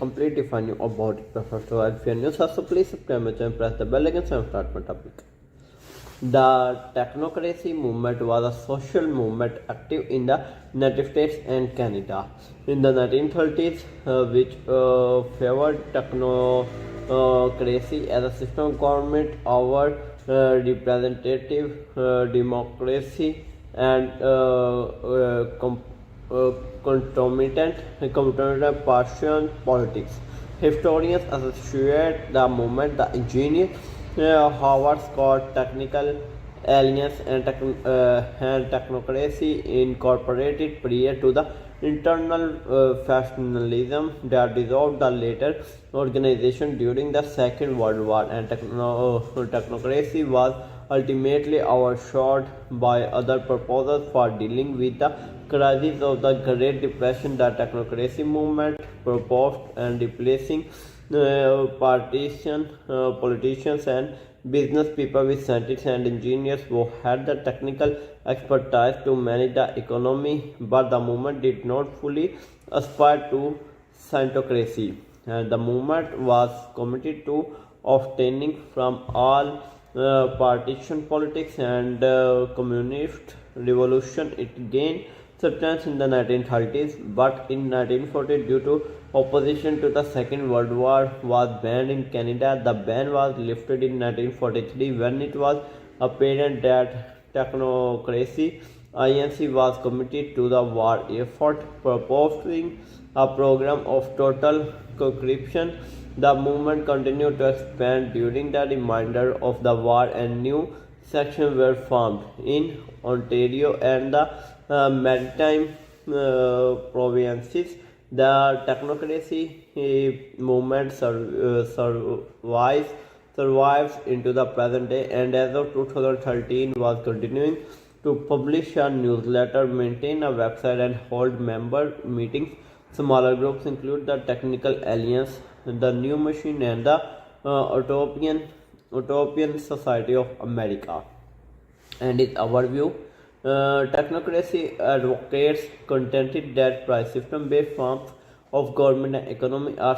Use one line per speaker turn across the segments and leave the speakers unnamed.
completely find you about it. Prefer to add few news. So please subscribe my channel, press the bell icon, and start my topic. The technocracy movement was a social movement active in the United States and Canada in the 1930s, which favored technocracy as a system of government over representative democracy and concomitant partisan politics. Historians associate the movement the engineer Howard Scott technical alliance and technocracy incorporated prior to the internal factionalism that dissolved the later organization during the Second World War, and technocracy was ultimately overshadowed by other proposals for dealing with the crisis of the Great Depression. The technocracy movement proposed and replacing politicians and business people with scientists and engineers who had the technical expertise to manage the economy, but the movement did not fully aspire to scientocracy. And the movement was committed to abstaining from all partisan politics and communist revolution. It gained substance in the 1930s, but in 1940, due to opposition to the Second World War, was banned in Canada. The ban was lifted in 1943 when it was apparent that technocracy INC was committed to the war effort, proposing a program of total conscription. The movement continued to expand during the remainder of the war, and new sections were formed in Ontario and the maritime provinces. The technocracy movement survives into the present day, and as of 2013 was continuing to publish a newsletter, maintain a website, and hold member meetings. Smaller groups include the Technical Alliance, the New Machine, and the Utopian Society of America. And its overview. Technocracy advocates contended that price system-based forms of government and economy are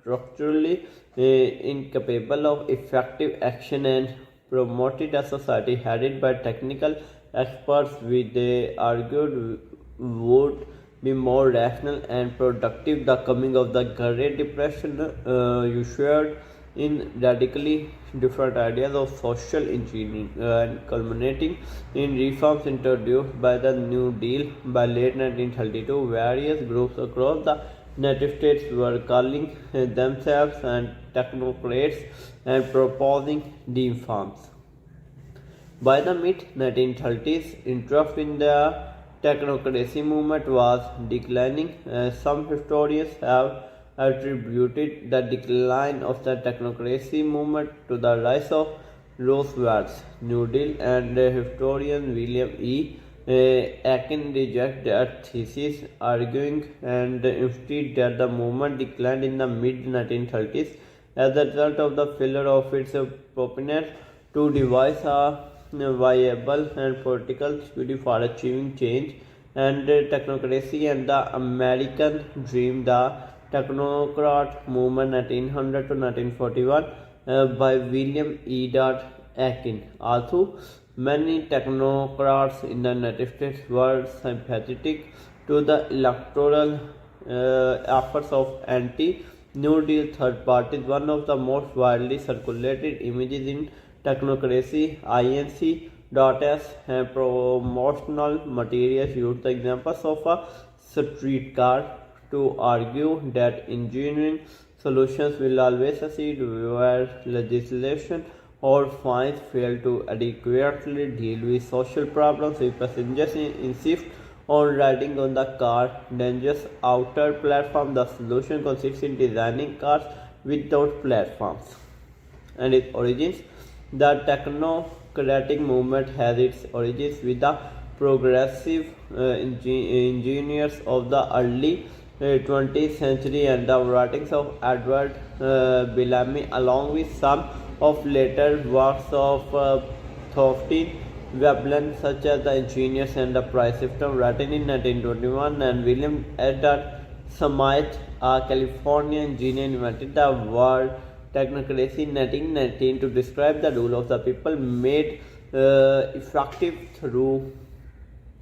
structurally incapable of effective action, and promoted a society headed by technical experts, which they argued would be more rational and productive. The coming of the Great Depression ushered in radically different ideas of social engineering and culminating in reforms introduced by the New Deal. By late 1932, various groups across the United States were calling themselves and technocrats and proposing reforms. By the mid-1930s, interest in the technocracy movement was declining. Some historians have attributed the decline of the technocracy movement to the rise of Roosevelt's New Deal, and historian William E. Aiken rejected that thesis, arguing and instead that the movement declined in the mid-1930s as a result of the failure of its proponents to devise a viable and political strategy for achieving change and technocracy and the American dream. The Technocrat movement 1900 to 1941 by William E. Aiken. Although many technocrats in the United States were sympathetic to the electoral efforts of anti-New Deal third parties, one of the most widely circulated images in technocracy INC.S and promotional materials used the examples of a streetcar to argue that engineering solutions will always succeed where legislation or fines fail to adequately deal with social problems. If passengers insist on riding on the car dangerous outer platform, the solution consists in designing cars without platforms. And its origins. The technocratic movement has its origins with the progressive engineers of the early 20th century and the writings of Edward Bellamy, along with some of later works of Thorstein Veblen, such as The Engineers and the Price System, written in 1921, and William S. Smythe a California engineer, invented the word technocracy in 1919 to describe the rule of the people made effective through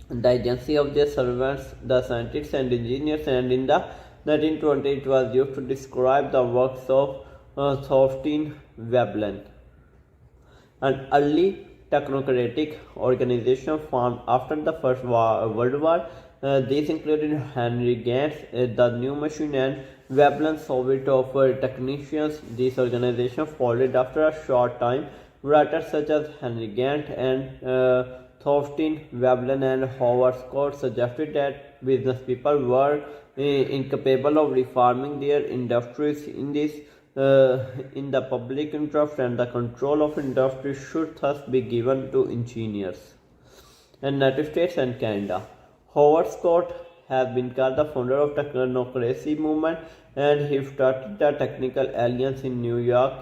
the agency of their servants, the scientists and engineers, and in the 1920s it was used to describe the works of Thorstein Veblen, an early technocratic organization formed after the First World War. These included Henry Gantz, the New Machine, and Veblen Soviet of Technicians. This organization folded after a short time. Writers such as Henry Gantz and Thorstein Veblen and Howard Scott suggested that business people were incapable of reforming their industries in the public interest, and the control of industry should thus be given to engineers. And United States and Canada. Howard Scott has been called the founder of technocracy movement, and he started the Technical Alliance in New York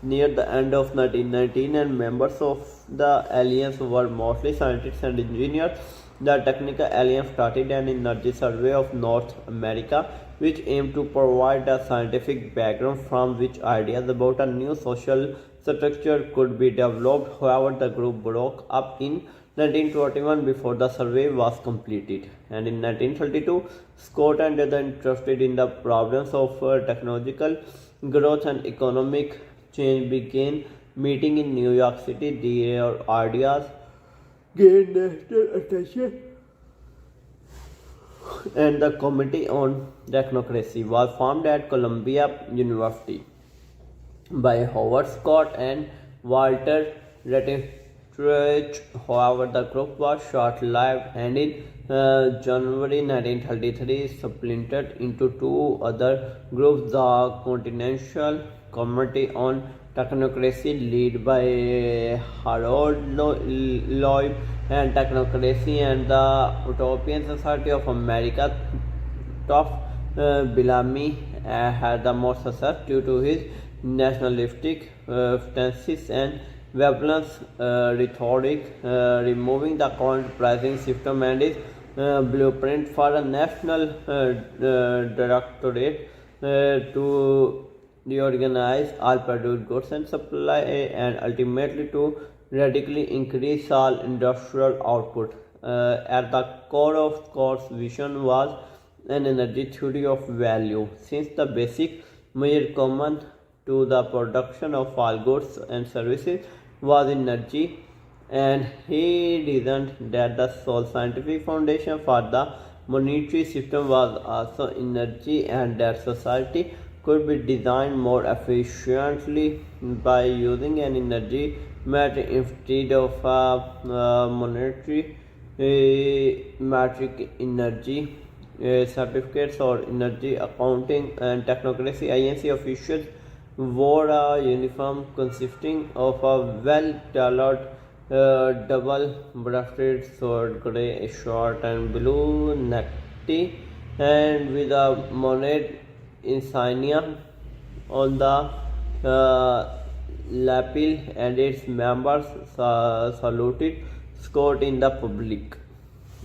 near the end of 1919, and members of the alliance were mostly scientists and engineers. The Technical Alliance started an energy survey of North America, which aimed to provide a scientific background from which ideas about a new social structure could be developed. However, the group broke up in 1921 before the survey was completed, and in 1932, Scott and others interested in the problems of technological growth and economic change began meeting in New York City. Their ideas gained national attention, and the Committee on Technocracy was formed at Columbia University by Howard Scott and Walter Rutledge. However, the group was short-lived, and in January 1933 splintered into two other groups: the Continental Committee on Technocracy, led by Harold Lloyd, and Technocracy, and the Utopian Society of America. Tough Bellamy had the most success due to his nationalistic stances and Veblen's rhetoric, removing the current pricing system, and his blueprint for a national directorate to reorganize all produced goods and supply, and ultimately to radically increase all industrial output. At the core of Scott's vision was an energy theory of value, since the basic measure common to the production of all goods and services was energy, and he reasoned that the sole scientific foundation for the monetary system was also energy, and that society could be designed more efficiently by using an energy metric instead of a monetary metric. Energy certificates or energy accounting and technocracy INC officials wore a uniform consisting of a well-tailored double-breasted sword, grey shirt and blue necktie, and with a monet insignia on the lapel, and its members saluted Scott in the public.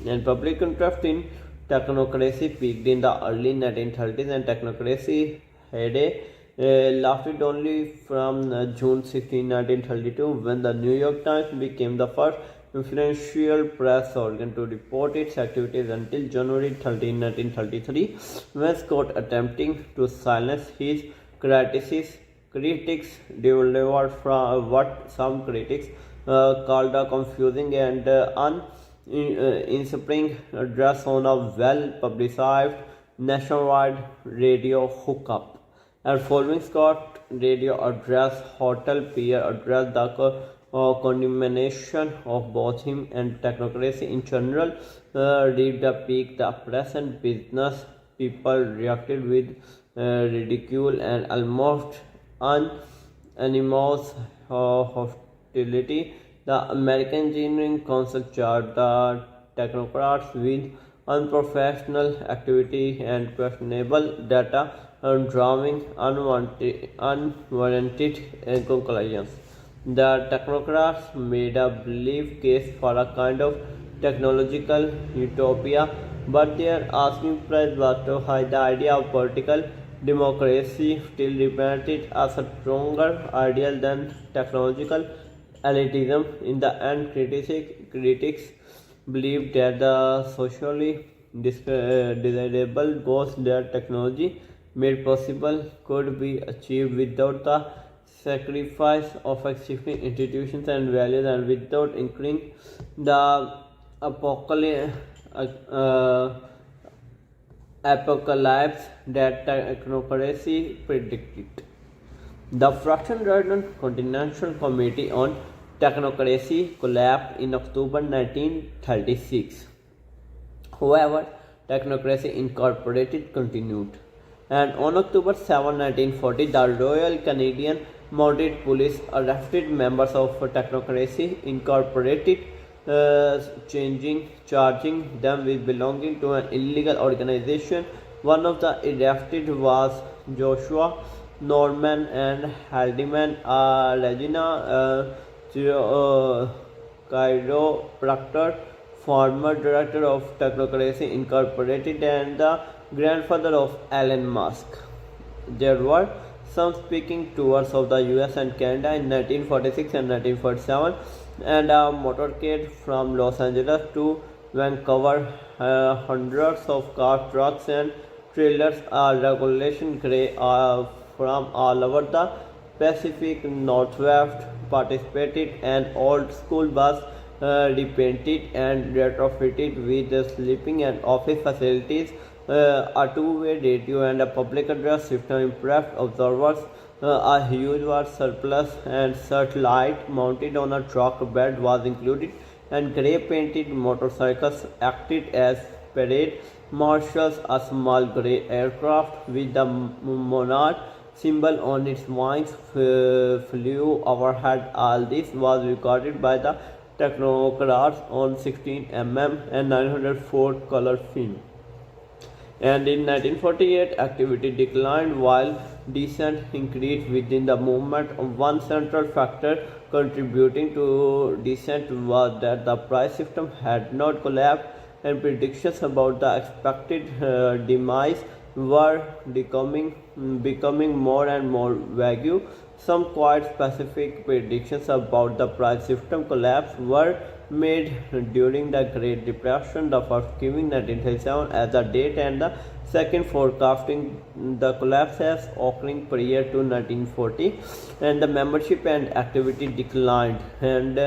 And public interest in technocracy peaked in the early 1930s, and technocracy heyday lasted only from June 16, 1932, when the New York Times became the first influential press organ to report its activities, until January 13, 1933, when Scott, attempting to silence his critics delivered from what some critics called a confusing and uninspiring address on a well-publicized nationwide radio hookup. And following Scott's radio address, Hotel Pierre addressed the condemnation of both him and technocracy in general. Reached the peak, the press and business people reacted with ridicule and almost unanimous hostility. The American Engineering Council charged the technocrats with unprofessional activity and questionable data, and drawing unwarranted conclusions. The technocrats made a belief case for a kind of technological utopia but their asking price was too high. The idea of political democracy still represented as a stronger ideal than technological elitism. In the end, critics believed that the socially desirable goals that technology made possible could be achieved without the sacrifice of existing institutions and values and without incurring the apocalypse, uh, apocalypse that technocracy predicted. The Fraction-Ridden Continental Committee on Technocracy collapsed in October 1936. However, Technocracy Incorporated continued, and on October 7, 1940, the Royal Canadian Mounted Police arrested members of Technocracy Incorporated, charging them with belonging to an illegal organization. One of the arrested was Joshua Norman and Haldeman Regina, chiropractor, former director of Technocracy Incorporated, and the grandfather of Elon Musk. There were some speaking tours of the US and Canada in 1946 and 1947, and a motorcade from Los Angeles to Vancouver. Hundreds of cars, trucks, and trailers are regulation gray from all over the Pacific Northwest participated. An old school bus repainted and retrofitted with sleeping and office facilities, a two-way radio, and a public address system impressed observers. A huge war surplus and searchlight mounted on a truck bed was included, and grey-painted motorcycles acted as parade marshals. A small grey aircraft with the monarch symbol on its wings flew overhead. All this was recorded by the technocrats on 16 mm and 904 color film. And in 1948, activity declined while dissent increased within the movement. One central factor contributing to dissent was that the price system had not collapsed, and predictions about the expected demise were becoming more and more vague. Some quite specific predictions about the price system collapse were made during the Great Depression, the first giving 1937 as the date and the second forecasting the collapse as occurring prior to 1940, and the membership and activity declined and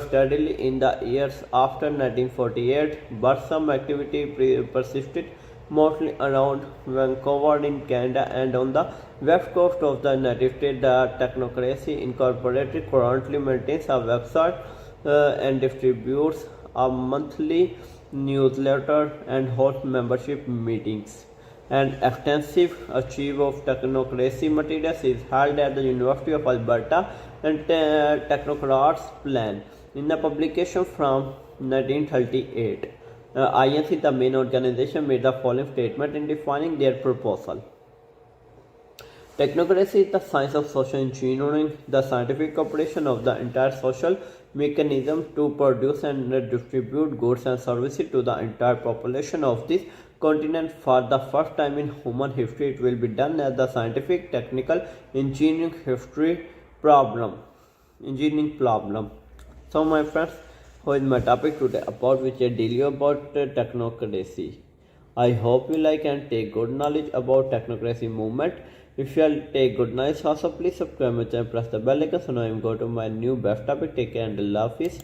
steadily in the years after 1948, but some activity persisted mostly around Vancouver in Canada and on the west coast of the United States. The Technocracy Incorporated currently maintains a website and distributes a monthly newsletter and hosts membership meetings. An extensive archive of technocracy materials is held at the University of Alberta, and Technocrats Plan in the publication from 1938. INC, the main organization, made the following statement in defining their proposal. Technocracy is the science of social engineering, the scientific operation of the entire social mechanism to produce and distribute goods and services to the entire population of this continent. For the first time in human history, it will be done as the scientific, technical, engineering problem. So, my friends, how is my topic today about which I tell you about technocracy. I hope you like and take good knowledge about technocracy movement. If you take good knowledge also, please subscribe my channel, press the bell icon so now I am go to my new best topic. Take care and love peace.